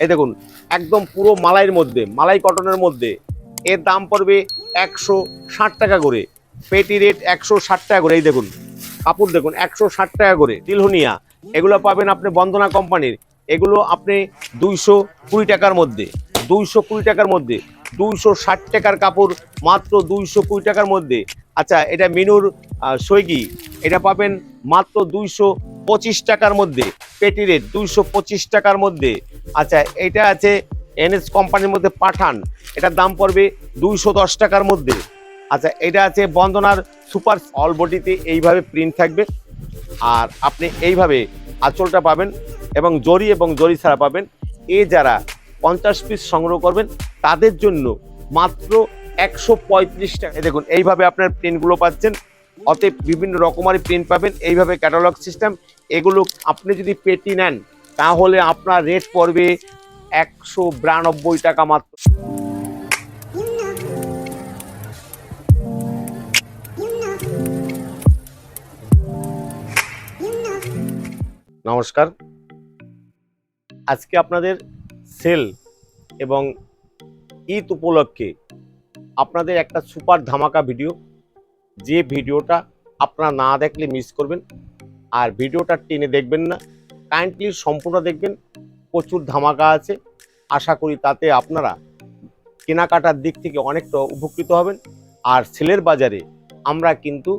এই দেখুন একদম পুরো মালাইয়ের মধ্যে, মালাই কটনের মধ্যে এর দাম পড়বে 160 টাকা করে। পেটি রেট 160 টাকা করে। এই দেখুন কাপড় দেখুন 160 টাকা করে। তিলহনিয়া এগুলো পাবেন আপনি বন্দনা কোম্পানির, এগুলো আপনি 220 টাকার মধ্যে, 220 টাকার মধ্যে 260 টাকার কাপড় মাত্র 220 টাকার মধ্যে। আচ্ছা এটা মিনুর সৈগি, এটা পাবেন মাত্র 225 টাকার মধ্যে। পেটি রেট 225 টাকার মধ্যে। আচ্ছা এটা আছে এনএস কোম্পানির মধ্যে পাঠান, এটার দাম পড়বে 210 টাকার মধ্যে। আচ্ছা এটা আছে বন্দনার সুপার, অল বডিতে এইভাবে প্রিন্ট থাকবে, আর আপনি এইভাবে আঁচলটা পাবেন এবং জরি ছাড়া পাবেন। এ যারা 50 পিস সংগ্রহ করবেন তাদের জন্য মাত্র 135 টাকা। দেখুন এইভাবে আপনার প্রিন্টগুলো পাচ্ছেন। অতএব বিভিন্ন রকমারি প্রিন্ট পাবেন, এইভাবে ক্যাটালগ সিস্টেম। এগুলো আপনি যদি পেটি নেন তাহলে আপনার রেট পড়বে 192 টাকা মাত্র। নমস্কার, আজকে আপনাদের সেল এবং ঈদ উপলক্ষে আপনাদের একটা সুপার ধামাকা ভিডিও, যে ভিডিওটা আপনারা না দেখলে মিস করবেন। আর ভিডিওটা টেনে দেখবেন না, কাইন্ডলি সম্পূর্ণ দেখবেন। প্রচুর ধামাকা আছে, আশা করি তাতে আপনারা কেনাকাটার দিক থেকে অনেকটা উপকৃত হবেন। আর সেলের বাজারে আমরা কিন্তু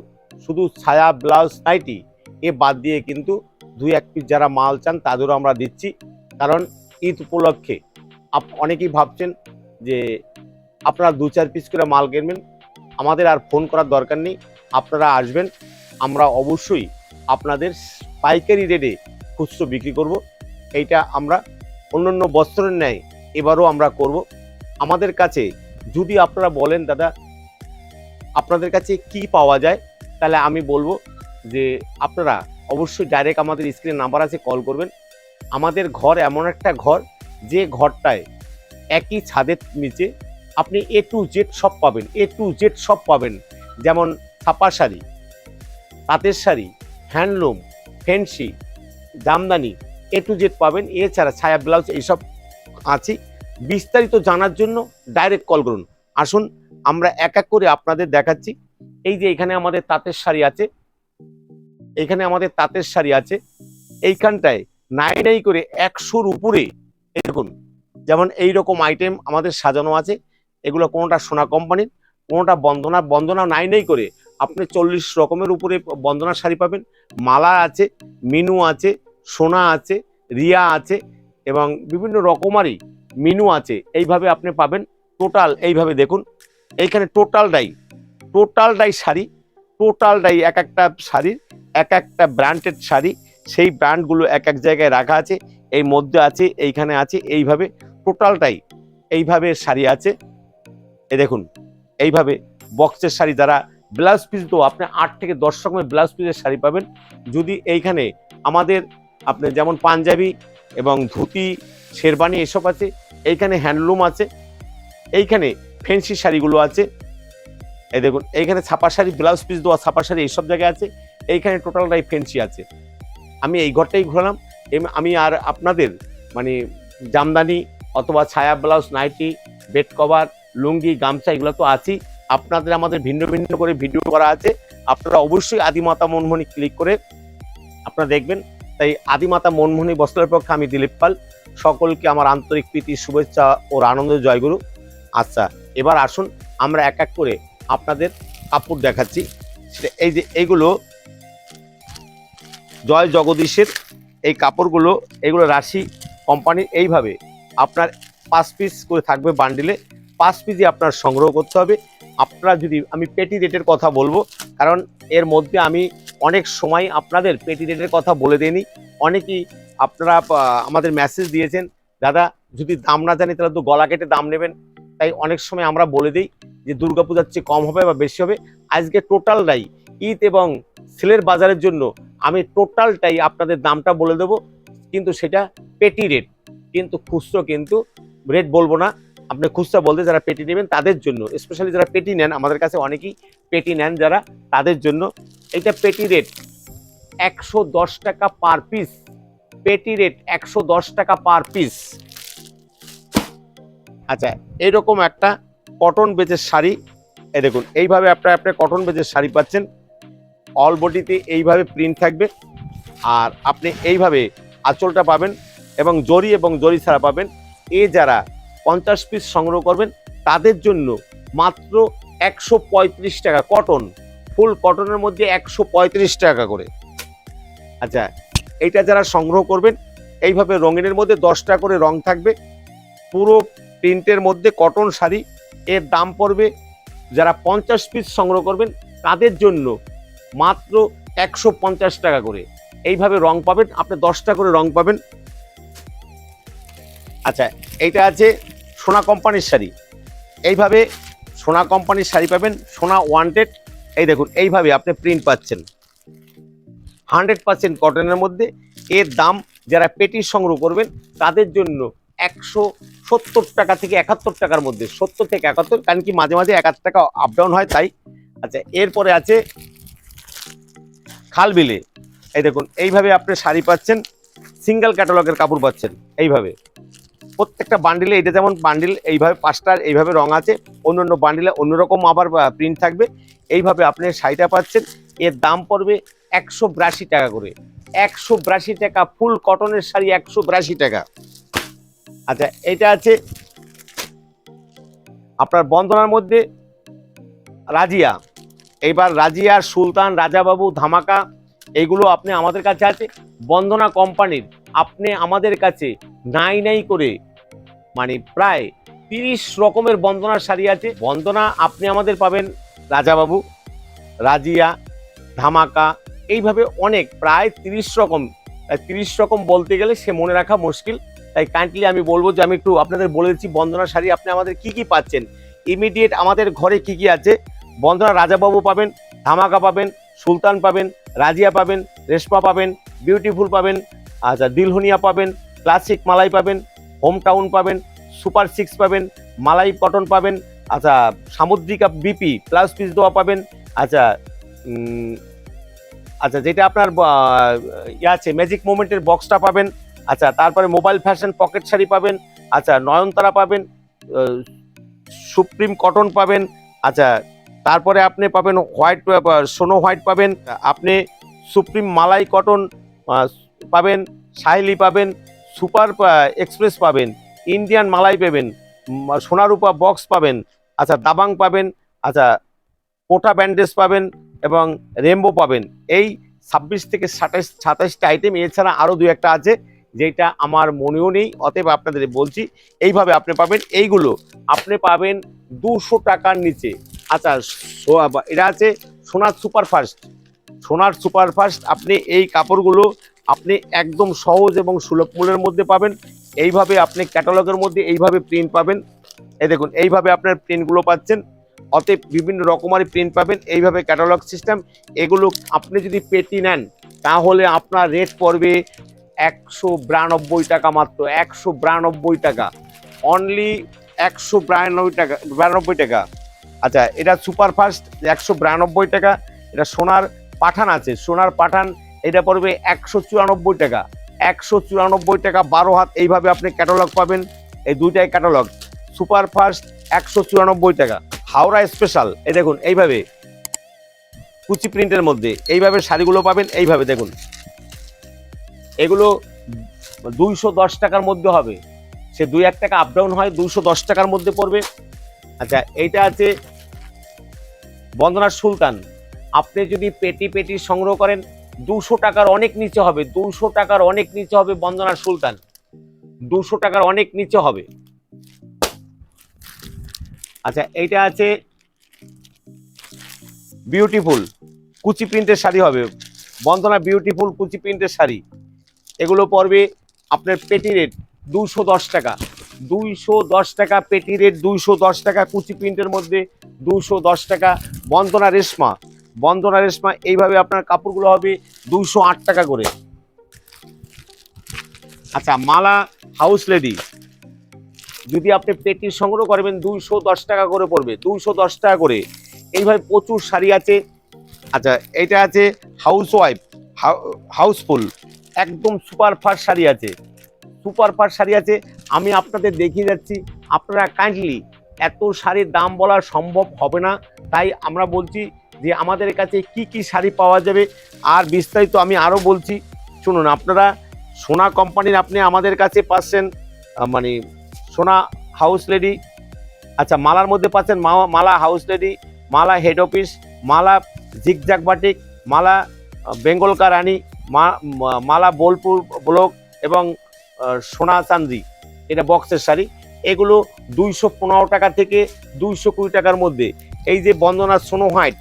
শুধু ছায়া, ব্লাউজ, নাইটি এ বাদ দিয়ে কিন্তু 2-1 পিস যারা মাল চান তাদেরও আমরা দিচ্ছি। কারণ ঈদ উপলক্ষে অনেকেই ভাবছেন যে আপনারা 2-4 পিস করে মাল কিনবেন, আমাদের আর ফোন করার দরকার নেই, আপনারা আসবেন, আমরা অবশ্যই আপনাদের পাইকারি রেটে খুচরো বিক্রি করব। এইটা আমরা অন্যান্য বছরের ন্যায় এবারও আমরা করব। আমাদের কাছে যদি আপনারা বলেন দাদা আপনাদের কাছে কি পাওয়া যায়, তাহলে আমি বলবো যে আপনারা অবশ্যই ডাইরেক্ট আমাদের স্ক্রিনে নাম্বার আছে, কল করবেন। আমাদের ঘর এমন একটা ঘর, যে ঘরটায় একই ছাদের নিচে আপনি A to Z সব পাবেন, A to Z সব পাবেন। যেমন ছাপা শাড়ি, তাঁতের sari, handloom, fancy, Jamdani A to Z পাবেন। এছাড়া ছায়া, ব্লাউজ এইসব আছে। বিস্তারিত জানার জন্য ডাইরেক্ট কল করুন। আসুন আমরা এক এক করে আপনাদের দেখাচ্ছি। এই যে এখানে আমাদের তাঁতের শাড়ি আছে, এখানে আমাদের তাঁতের শাড়ি আছে, এইখানটায় নাই করে 100-র উপরে দেখুন, যেমন এই রকম আইটেম আমাদের সাজানো আছে। এগুলো কোনোটা সোনা কোম্পানির, কোনোটা বন্দনা নাই করে আপনি 40 রকমের উপরে বন্দনা শাড়ি পাবেন। মালা আছে, মিনু আছে, সোনা আছে, রিয়া আছে এবং বিভিন্ন রকমারি মিনু আছে, এইভাবে আপনি পাবেন। টোটাল এইভাবে দেখুন, এইখানে total die sari, total die এক একটা শাড়ির এক একটা ব্র্যান্ডেড শাড়ি, সেই ব্র্যান্ডগুলো এক এক জায়গায় রাখা আছে। এই মধ্যে আছে, এইখানে আছে, এইভাবে টোটালটাই এইভাবে শাড়ি আছে। এই দেখুন এইভাবে বক্সের শাড়ি, যারা ব্লাউজ পিস তো আপনি 8 থেকে 10 রকমের ব্লাউজ পিসের শাড়ি পাবেন। যদি এইখানে আমাদের আপনি যেমন পাঞ্জাবি এবং ধুতি, শেরবানি এসব আছে, এইখানে হ্যান্ডলুম আছে, এইখানে ফ্যান্সি শাড়িগুলো আছে। এই দেখুন এইখানে ছাপা শাড়ি, ব্লাউজ পিস দেওয়া ছাপা শাড়ি এইসব জায়গায় আছে। এইখানে টোটালটাই ফ্যান্সি আছে। আমি এই ঘরটাই ঘোরালাম। আমি আর আপনাদের মানে জামদানি অথবা ছায়া, ব্লাউজ, নাইটি, বেড কভার, লুঙ্গি, গামছা এগুলো তো আছেই। আপনাদের আমাদের ভিন্ন ভিন্ন করে ভিডিও করা আছে, আপনারা অবশ্যই আদিমাতা মনমোহনী ক্লিক করে আপনারা দেখবেন। তাই আদিমাতা মনমোহনী বস্ত্রের পক্ষে আমি দিলীপ পাল, সকলকে আমার আন্তরিক প্রীতি, শুভেচ্ছা ও আনন্দ জয়গুরু। আচ্ছা এবার আসুন আমরা এক এক করে আপনাদের কাপড় দেখাচ্ছি। এই যে এইগুলো জয় জগদীশের এই কাপড়গুলো, এগুলো রাশি কোম্পানির। এইভাবে আপনার 5 পিস করে থাকবে বান্ডিলে, 5 পিসই আপনার সংগ্রহ করতে হবে। আপনারা যদি, আমি পেটি রেটের কথা বলবো, কারণ এর মধ্যে আমি অনেক সময় আপনাদের পেটি রেটের কথা বলে দিইনি। অনেকেই আপনারা আমাদের মেসেজ দিয়েছেন, দাদা যদি দাম না জানি তাহলে তো গলা কেটে দাম নেবেন। তাই অনেক সময় আমরা বলে দিই যে দুর্গাপূজার চেয়ে কম হবে বা বেশি হবে। আজকে টোটালটাই ঈদ এবং সেলের বাজারের জন্য আমি টোটালটাই আপনাদের দামটা বলে দেবো, কিন্তু সেটা পেটি রেট, কিন্তু খুচরো কিন্তু রেট বলবো না। আপনি খুচরা বলতে যারা পেটি নেবেন তাদের জন্য, স্পেশালি যারা পেটি নেন, আমাদের কাছে অনেকেই পেটি নেন যারা, তাদের জন্য এইটা পেটি রেট 110 টাকা পার পিস। পেটি রেট 110 টাকা পার পিস। আচ্ছা, এরকম একটা কটন বেজের শাড়ি, এই দেখুন এইভাবে আপনি কটন বেজের শাড়ি পাচ্ছেন। অল বডিতে এইভাবে প্রিন্ট থাকবে, আর আপনি এইভাবে আঁচলটা পাবেন এবং জরি ছাড়া পাবেন। যারা 50 পিস সংগ্রহ করবেন তাদের জন্য মাত্র 135 টাকা, কটন ফুল কটনের মধ্যে 135 টাকা করে। আচ্ছা, এইটা যারা সংগ্রহ করবেন এইভাবে রঙিনের মধ্যে 10টা করে রং থাকবে, পুরো প্রিন্টের মধ্যে কটন শাড়ি, এর দাম পড়বে যারা 50 পিস সংগ্রহ করবেন তাদের জন্য মাত্র 150 টাকা করে। এইভাবে রং পাবেন, আপনি 10টা করে রং পাবেন। আচ্ছা, এইটা আছে সোনা কোম্পানির শাড়ি, এইভাবে সোনা কোম্পানির শাড়ি পাবেন, সোনা ওয়ান্টেড। এই দেখুন এইভাবে আপনি প্রিন্ট পাচ্ছেন 100% কটনের মধ্যে। এর দাম যারা পেটি সংগ্রহ করবেন তাদের জন্য 170 টাকা থেকে 71 টাকার মধ্যে, 70 থেকে 71, কারণ কি মাঝে মাঝে 1 টাকা আপ ডাউন হয় তাই। আচ্ছা, এরপরে আছে খালবিলে, এই দেখুন এইভাবে আপনি শাড়ি পাচ্ছেন, সিঙ্গেল ক্যাটালগের কাপড় পাচ্ছেন এইভাবে প্রত্যেকটা বান্ডিলে। এটা যেমন বান্ডিল এইভাবে 5টার এইভাবে রং আছে, অন্য বান্ডিলে অন্যরকম আবার প্রিন্ট থাকবে। এইভাবে আপনি শাড়িটা পাচ্ছেন, এর দাম পড়বে 182 টাকা করে। 182 টাকা, ফুল কটনের শাড়ি 182 টাকা। আচ্ছা, এটা আছে আপনার বন্দনার মধ্যে রাজিয়া। এইবার রাজিয়া, সুলতান, রাজাবাবু, ধামাকা এইগুলো আপনি আমাদের কাছে আছে বন্দনা কোম্পানির। আপনি আমাদের কাছে নাই করে মানে প্রায় 30 রকমের বন্দনার শাড়ি আছে। বন্দনা আপনি আমাদের পাবেন রাজাবাবু, রাজিয়া, ধামাকা, এইভাবে অনেক প্রায় 30 রকম। 30 রকম বলতে গেলে সে মনে রাখা মুশকিল, তাই কাইন্ডলি আমি বলবো যে আমি একটু আপনাদের বলে দিচ্ছি বন্দনা শাড়ি আপনি আমাদের কি কি পাচ্ছেন। ইমিডিয়েট আমাদের ঘরে কি কি আছে, বন্দনা রাজাবাবু পাবেন, ধামাকা পাবেন, সুলতান পাবেন, রাজিয়া পাবেন, রেশমা পাবেন, বিউটিফুল পাবেন, আচ্ছা দিলহনিয়া পাবেন, ক্লাসিক মালাই পাবেন, হোম টাউন পাবেন, সুপার 6 পাবেন, মালাই কটন পাবেন, আচ্ছা সামুদ্রিকা বিপি প্লাস পিস দেওয়া পাবেন। আচ্ছা আচ্ছা, যেটা আপনার আছে ম্যাজিক মোমেন্টের বক্সটা পাবেন। আচ্ছা, তারপরে মোবাইল ফ্যাশন পকেট শাড়ি পাবেন। আচ্ছা, নয়নতারা পাবেন, সুপ্রিম কটন পাবেন। আচ্ছা, তারপরে আপনি পাবেন হোয়াইট, সোনো হোয়াইট পাবেন, আপনি সুপ্রিম মালাই কটন পাবেন, সাহেলি পাবেন, সুপার এক্সপ্রেস পাবেন, ইন্ডিয়ান মালাই পাবেন, সোনারূপা বক্স পাবেন। আচ্ছা, দাবাং পাবেন। আচ্ছা, কোটা ব্যান্ডেজ পাবেন এবং রেমবো পাবেন। এই 26 থেকে 27টা আইটেম, এছাড়া আরও 2-1টা আছে যেটা আমার মনেও নেই, অতএব আপনাদের বলছি। এইভাবে আপনি পাবেন, এইগুলো আপনি পাবেন 200 টাকার নিচে। আচ্ছা, এটা আছে সোনার সুপারফাস্ট। সোনার সুপারফাস্ট আপনি এই কাপড়গুলো আপনি একদম সহজ এবং সুলভ মূল্যের মধ্যে পাবেন। এইভাবে আপনি ক্যাটালগের মধ্যে এইভাবে প্রিন্ট পাবেন, এই দেখুন এইভাবে আপনার প্রিন্টগুলো পাচ্ছেন। অতএব বিভিন্ন রকমারি প্রিন্ট পাবেন এইভাবে ক্যাটালগ সিস্টেম। এগুলো আপনি যদি পেটি নেন তাহলে আপনার রেট পড়বে 192 টাকা, মাত্র 192 টাকা, অনলি 192 টাকা। আচ্ছা, এটা সুপারফাস্ট 192 টাকা। এটা সোনার পাঠান আছে, সোনার পাঠান, এটা পড়বে 194 টাকা। 194 টাকা 12 হাত। এইভাবে আপনি ক্যাটালগ পাবেন, এই দুইটাই ক্যাটালগ। সুপারফাস্ট 194 টাকা। হাওড়া স্পেশাল, এই দেখুন এইভাবে কুচি প্রিন্টের মধ্যে এইভাবে শাড়িগুলো পাবেন। এইভাবে দেখুন, এগুলো 210 টাকার মধ্যে হবে, সে 2-1 টাকা আপ ডাউন হয়, 210 টাকার মধ্যে পড়বে। আচ্ছা, এইটা আছে বন্দনার সুলতান। আপনি যদি পেটি সংগ্রহ করেন 200 টাকার অনেক নিচে হবে, 200 টাকার অনেক নিচে হবে বন্দনার সুলতান, 200 টাকার অনেক নিচে হবে। আচ্ছা, এইটা আছে বিউটিফুল কুচি প্রিন্টের শাড়ি হবে, বন্দনা বিউটিফুল কুচি প্রিন্টের শাড়ি। এগুলো পড়বে আপনার পেটি রেট 210 টাকা। 210 টাকা পেটি রেট, 210 টাকা কুচি প্রিন্টের মধ্যে 210 টাকা। বন্দনা রেশমা, বন্দনা রেশমা এইভাবে আপনার কাপড়গুলো হবে 208 টাকা করে। আচ্ছা, মালা হাউস লেডি যদি আপনি পেটি সংগ্রহ করবেন 210 টাকা করে পড়বে, 210 টাকা করে। এইভাবে প্রচুর শাড়ি আছে। আচ্ছা, এটা আছে হাউস ওয়াইফ, হাউসফুল, একদম সুপার ফাস্ট শাড়ি আছে, সুপার ফাস্ট শাড়ি আছে। আমি আপনাদের দেখিয়ে যাচ্ছি। আপনারা কাইন্ডলি, এত শাড়ির দাম বলা সম্ভব হবে না, তাই আমরা বলছি যে আমাদের কাছে কি কি শাড়ি পাওয়া যাবে আর বিস্তারিত আমি আরও বলছি। শুনুন, আপনারা সোনা কোম্পানির আপনি আমাদের কাছে পাচ্ছেন মানে সোনা হাউস লেডি, আচ্ছা মালার মধ্যে পাচ্ছেন মালা হাউস লেডি, মালা হেড অফিস, মালা জিগজাগ বাটিক, মালা বেঙ্গল কা রানী, মালা বোলপুর ব্লক এবং সোনা চান্দি, এটা বক্সের শাড়ি। এগুলো 215 টাকা থেকে 220 টাকার মধ্যে। এই যে বন্দনা সোনো হোয়াইট,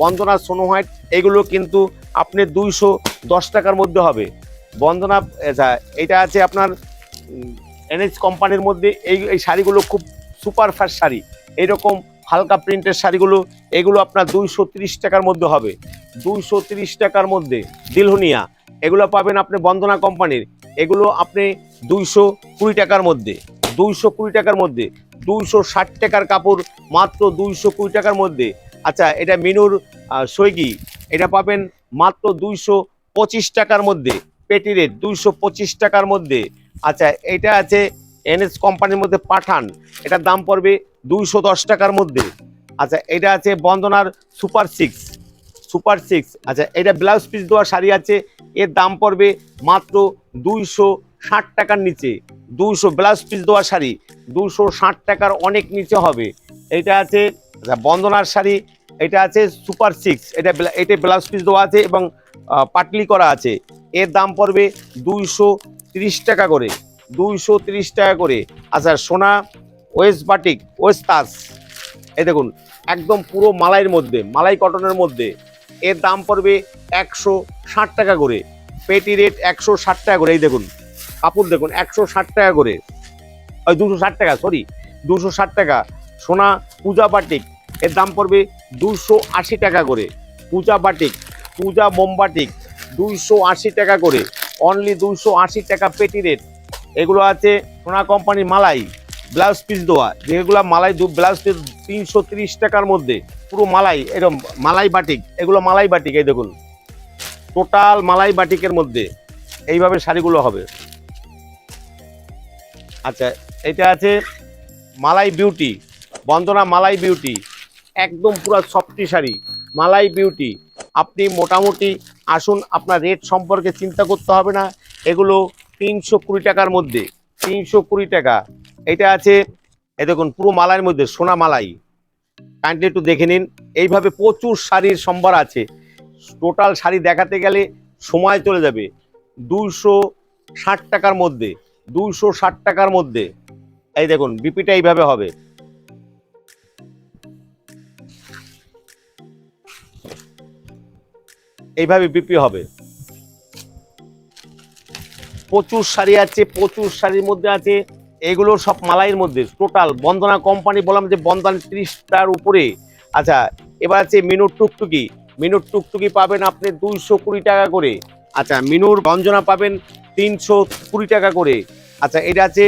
বন্দনা সোনো হোয়াইট, এগুলো কিন্তু আপনি 210 টাকার মধ্যে হবে। বন্দনা, আচ্ছা এটা আছে আপনার এনএস কোম্পানির মধ্যে। এই শাড়িগুলো খুব সুপার ফাস্ট শাড়ি, এইরকম হালকা প্রিন্টের শাড়িগুলো, এগুলো আপনার 230 টাকার মধ্যে হবে। 230 টাকার মধ্যে দিলহুনিয়া, এগুলো পাবেন আপনি বন্দনা কোম্পানির। এগুলো আপনি 220 টাকার মধ্যে, 220 টাকার মধ্যে। 260 টাকার কাপড় মাত্র 220 টাকার মধ্যে। আচ্ছা এটা মিনুর সৈগি, এটা পাবেন মাত্র 225 টাকার মধ্যে, পেটি রেট 225 টাকার মধ্যে। আচ্ছা এটা আছে এনএস কোম্পানির মধ্যে পাঠান, এটার দাম পড়বে 210 টাকার মধ্যে। আচ্ছা এটা আছে বন্দনার সুপার সিক্স, সুপার সিক্স। আচ্ছা এটা ব্লাউজ পিস দেওয়া শাড়ি আছে, এর দাম পড়বে মাত্র 260 টাকার নিচে। 200 ব্লাউজ পিস দেওয়া শাড়ি 260 টাকার অনেক নিচে হবে। এটা আছে বন্দনার শাড়ি, এটা আছে সুপার সিক্স, এটা ব্লাউজ পিস দেওয়া আছে এবং পাটলি করা আছে। এর দাম পড়বে 230 টাকা করে, 230 টাকা করে। আচ্ছা সোনা ওয়েস্ট বাটিক, ওয়েস্ট তাজ, এই দেখুন একদম পুরো মালাইয়ের মধ্যে, মালাই কটনের মধ্যে। এর দাম পড়বে 160 টাকা করে, পেটি রেট 160 টাকা করে। এই দেখুন কাপড় দেখুন 160 টাকা করে, ওই 260 টাকা, সরি 260 টাকা। সোনা পূজা বাটিক, এর দাম পড়বে 280 টাকা করে। পূজা বাটিক, পূজা মোমবাটিক 280 টাকা করে, অনলি 280 টাকা পেটি রেট। এগুলো আছে সোনা কোম্পানির মালাই ব্লাউজ পিস দেওয়া, যেগুলো মালাই ব্লাউজ পিস 330 টাকার মধ্যে, পুরো মালাই, এরকম মালাই বাটিক, এগুলো মালাই বাটিক। এই দেখুন টোটাল মালাই বাটিকের মধ্যে এইভাবে শাড়িগুলো হবে। আচ্ছা এটা আছে মালাই বিউটি, বন্দনা মালাই বিউটি, একদম পুরো সফটি শাড়ি মালাই বিউটি। আপনি মোটামুটি আসুন, আপনার রেট সম্পর্কে চিন্তা করতে হবে না। এগুলো 320 টাকার মধ্যে, 320 টাকা। এটা আছে এই দেখুন পুরো মালাইয়ের মধ্যে সোনা মালাই, কাইন্ডলি একটু দেখে নিন। এইভাবে প্রচুর শাড়ির সম্ভার আছে, টোটাল শাড়ি দেখাতে গেলে সময় চলে যাবে। 260 টাকার মধ্যে, 260 টাকার মধ্যে। এই দেখুন বিপিটা এইভাবে হবে, এইভাবে বিপি হবে। প্রচুর শাড়ি আছে, প্রচুর শাড়ির মধ্যে আছে। এগুলো সব মালাইয়ের মধ্যে টোটাল। বন্দনা কোম্পানি বললাম যে বন্দনা 30টার উপরে। আচ্ছা এবার আছে মিনুর টুকটুকি, মিনুর টুকটুকি পাবেন আপনি 220 টাকা করে। আচ্ছা মিনুর বঞ্জনা পাবেন 320 টাকা করে। আচ্ছা এটা আছে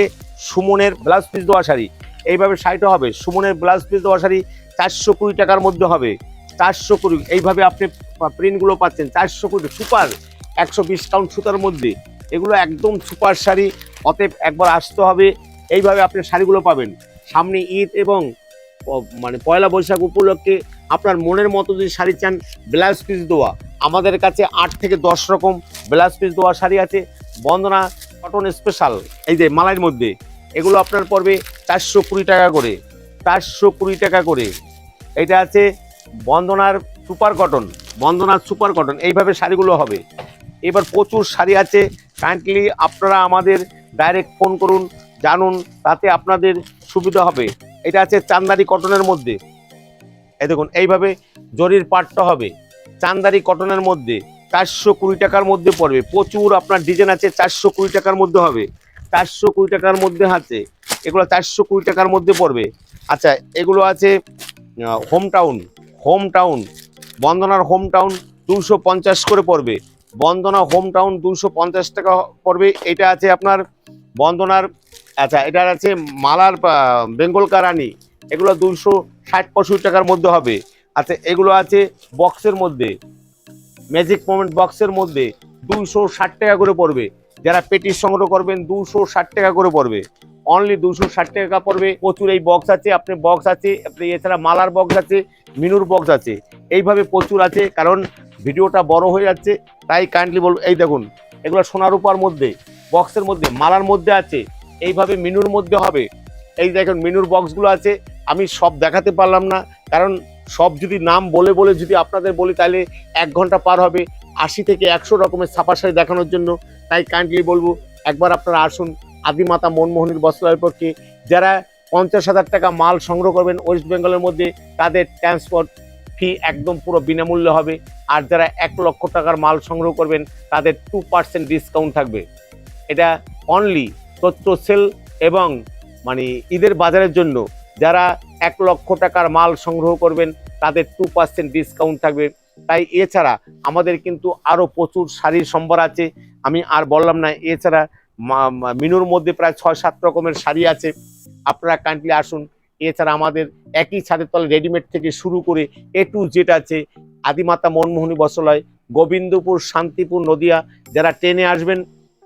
সুমনের ব্লাউজ পিস দেওয়া শাড়ি, এইভাবে শাড়িটা হবে। সুমনের ব্লাউজ পিস দেওয়া শাড়ি 420 টাকার মধ্যে হবে, 420। এইভাবে আপনি প্রিন্টগুলো পাচ্ছেন 420, সুপার 120 কাউন্ট সুতার মধ্যে। এগুলো একদম সুপার শাড়ি, অতএব একবার আসতে হবে। এইভাবে আপনি শাড়িগুলো পাবেন। সামনে ঈদ এবং মানে পয়লা বৈশাখ উপলক্ষে আপনার মনের মতো যদি শাড়ি চান, ব্লাউজ পিস দেওয়া, আমাদের কাছে 8 থেকে 10 রকম ব্লাউজ পিস দেওয়া শাড়ি আছে। বন্দনা কটন স্পেশাল, এই যে মালাইয়ের মধ্যে, এগুলো আপনার পড়বে 420 টাকা করে, 420 টাকা করে। এটা আছে বন্দনার সুপার কটন, বন্দনার সুপার কটন, এইভাবে শাড়িগুলো হবে। এবার প্রচুর শাড়ি আছে, কাইন্ডলি আপনারা আমাদের ডাইরেক্ট ফোন করুন, জানুন, তাতে আপনাদের সুবিধা হবে। এটা আছে চান্দারি কটনের মধ্যে, এই দেখুন এইভাবে জরির পাটটা হবে চান্দারি কটনের মধ্যে, 420 টাকার মধ্যে পড়বে। প্রচুর আপনার ডিজাইন আছে, 420 টাকার মধ্যে হবে, 420 টাকার মধ্যে আছে। এগুলো 420 টাকার মধ্যে পড়বে। আচ্ছা এগুলো আছে হোম টাউন, হোম টাউন, বন্দনার হোম টাউন 250 করে পড়বে। বন্দনা হোম টাউন 250 টাকা পড়বে। এটা আছে আপনার বন্দনার, আচ্ছা এটার আছে মালার বেঙ্গল কা রানী, এগুলো 260-65 টাকার মধ্যে হবে। আচ্ছা এগুলো আছে বক্সের মধ্যে, ম্যাজিক মোমেন্ট বক্সের মধ্যে 260 টাকা করে পড়বে। যারা পেটিস সংগ্রহ করবেন 260 টাকা করে পড়বে, অনলি 260 টাকা পড়বে। প্রচুর এই বক্স আছে, আপনি বক্স আছে, আপনি এছাড়া মালার বক্স আছে, মিনুর বক্স আছে, এইভাবে প্রচুর আছে। কারণ ভিডিওটা বড় হয়ে যাচ্ছে, তাই কাইন্ডলি বলবো, এই দেখুন এগুলো সোনা রূপার মধ্যে, বক্সের মধ্যে, মালার মধ্যে আছে, এইভাবে মিনুর মধ্যে হবে। এই দেখুন মিনুর বক্সগুলো আছে। আমি সব দেখাতে পারলাম না, কারণ সব যদি নাম বলে বলে যদি আপনাদের বলি তাহলে 1 ঘন্টা পার হবে 80 থেকে 100 রকমের ছাপা শাড়ি দেখানোর জন্য। তাই কাইন্ডলি বলবো একবার আপনারা আসুন আদিমাতা মনমোহনীর বস্ত্রালয়ের পক্ষে। যারা 50,000 টাকা মাল সংগ্রহ করবেন ওয়েস্ট বেঙ্গলের মধ্যে, তাদের ট্রান্সপোর্ট ফি একদম পুরো বিনামূল্যে হবে। আর যারা 1 লক্ষ টাকার মাল সংগ্রহ করবেন তাদের 2% ডিসকাউন্ট থাকবে। এটা অনলি তথ্য সেল এবং মানে ঈদের বাজারের জন্য। যারা 1 লক্ষ টাকার মাল সংগ্রহ করবেন তাদের 2% ডিসকাউন্ট থাকবে। তাই এছাড়া আমাদের কিন্তু আরও প্রচুর শাড়ির সম্ভার আছে, আমি আর বললাম না। এছাড়া মিনুর মধ্যে প্রায় 6-7 রকমের শাড়ি আছে, আপনারা কাইন্ডলি আসুন। এছাড়া আমাদের একই ছাদের তলে রেডিমেড থেকে শুরু করে A to Z আছে। আদিমাতা মনমোহনী বস্ত্রালয়, গোবিন্দপুর, শান্তিপুর, নদিয়া। যারা ট্রেনে আসবেন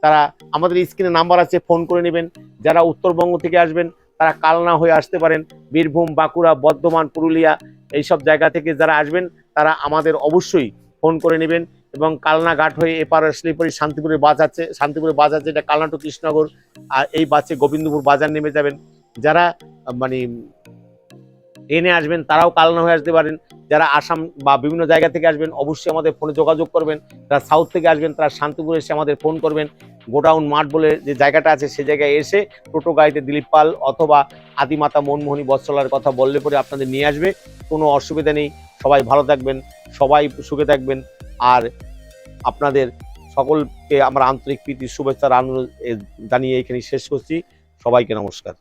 তারা আমাদের স্ক্রিনে নাম্বার আছে, ফোন করে নেবেন। যারা উত্তরবঙ্গ থেকে আসবেন তারা কালনা হয়ে আসতে পারেন, বীরভূম, বাঁকুড়া, বর্ধমান, পুরুলিয়া এইসব জায়গা থেকে যারা আসবেন তারা আমাদের অবশ্যই ফোন করে নেবেন। এবং কালনা ঘাট হয়ে এপার আসলে পরে শান্তিপুরের বাস আছে, শান্তিপুরের বাস আছে, এটা কালনা টু কৃষ্ণনগর। আর এই বাসে গোবিন্দপুর বাজার নেমে যাবেন। যারা মানে ট্রেনে আসবেন তারাও কালনা হয়ে আসতে পারেন। যারা আসাম বা বিভিন্ন জায়গা থেকে আসবেন অবশ্যই আমাদের ফোনে যোগাযোগ করবেন। যারা সাউথ থেকে আসবেন তারা শান্তিপুরে এসে আমাদের ফোন করবেন। গোডাউন মাঠ বলে যে জায়গাটা আছে সে জায়গায় এসে টোটো গাড়িতে দিলীপ পাল অথবা আদিমাতা মনমোহনী বস্ত্রালয়ের কথা বললে পরে আপনাদের নিয়ে আসবে, কোনো অসুবিধা নেই। সবাই ভালো থাকবেন, সবাই সুখে থাকবেন। আর আপনাদের সকলকে আমার আন্তরিক প্রীতি শুভেচ্ছা জানিয়ে এখানে শেষ করছি। সবাইকে নমস্কার।